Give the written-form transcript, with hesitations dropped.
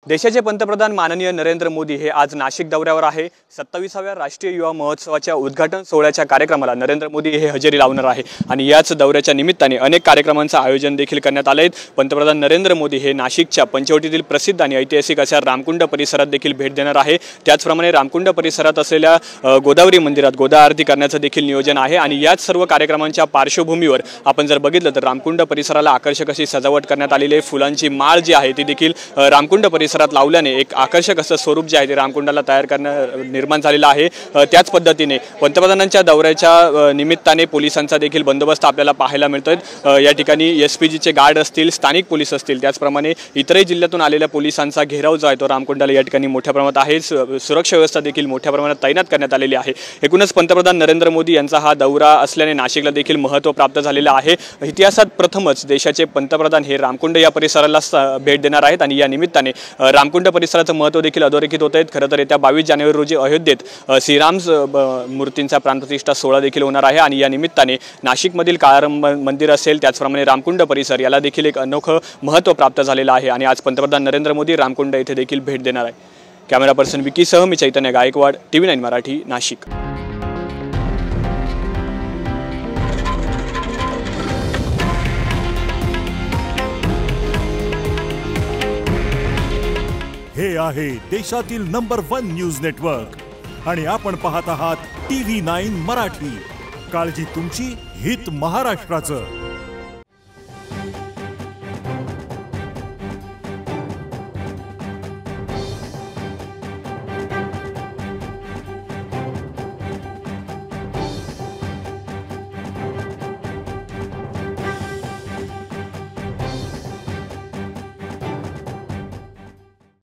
देशाचे पंतप्रधान माननीय नरेंद्र मोदी हे आज नाशिक दौऱ्यावर आहे। 27व्या राष्ट्रीय युवा महोत्सवाच्या उद्घाटन सोहळ्याच्या कार्यक्रमाला नरेंद्र मोदी हे हजेरी लावणार आहे आणि याच दौऱ्याच्या निमित्ताने अनेक कार्यक्रमांचे आयोजन देखील करण्यात आले आहे। पंतप्रधान नरेंद्र मोदी हे नाशिकच्या पंचवटीतील प्रसिद्ध आणि ऐतिहासिक अशा रामकुंड परिसरात देखील भेट देणार आहे। त्याचप्रमाणे रामकुंड परिसरात असलेल्या गोदावरी मंदिरात गोदा आरती करण्याचे देखील नियोजन आहे आणि याच सर्व कार्यक्रमांच्या पार्श्वभूमीवर आपण जर बघितलं तर रामकुंड परिसराला आकर्षक अशी सजावट करण्यात आलेली आहे। फुलांची माळ जी आहे ती देखील रामकुंड परिसरात लावल्याने एक आकर्षक असं स्वरूप जे आहे ते रामकुंडाला निर्माण झालेलं आहे। त्याच पद्धतीने पंतप्रधानांच्या दौऱ्याच्या निमित्ताने पोलिसांचा देखील बंदोबस्त आपल्याला पाहायला मिळतोय। या ठिकाणी एसपीजीचे गार्ड असतील, स्थानिक पोलीस असतील, त्याचप्रमाणे इतरही जिल्ह्यातून आलेल्या पोलिसांचा घेराव जो आहे तो रामकुंडाला या ठिकाणी मोठ्या प्रमाणात आहे। सुरक्षा व्यवस्था देखील मोठ्या प्रमाणात तैनात करण्यात आलेली आहे। एकूणच पंतप्रधान नरेंद्र मोदी यांचा हा दौरा असल्याने नाशिकला देखील महत्त्व प्राप्त झालेलं आहे। इतिहासात प्रथमच देशाचे पंतप्रधान हे रामकुंड या परिसराला भेट देणार आहेत आणि या निमित्ताने रामकुंड परिसराचं महत्त्व देखील अधोरेखित होत आहे। खरं तर येत्या 22 जानेवारी रोजी अयोध्येत श्रीराम मूर्तींचा प्राणप्रतिष्ठा सोहळा देखील होणार आहे आणि या निमित्ताने नाशिकमधील काळाराम मंदिर असेल, त्याचप्रमाणे रामकुंड परिसर याला देखील एक अनोखं महत्त्व प्राप्त झालेलं आहे आणि आज पंतप्रधान नरेंद्र मोदी रामकुंड येथे देखील भेट देणार आहे। कॅमेरा पर्सन विकीसह मी चैतन्य गायकवाड, TV9 मराठी, नाशिक। हे आहे देशातील नंबर 1 न्यूज नेटवर्क आणि आपण पाहत आहात TV9 मराठी। काळजी तुमची, हित महाराष्ट्राचं।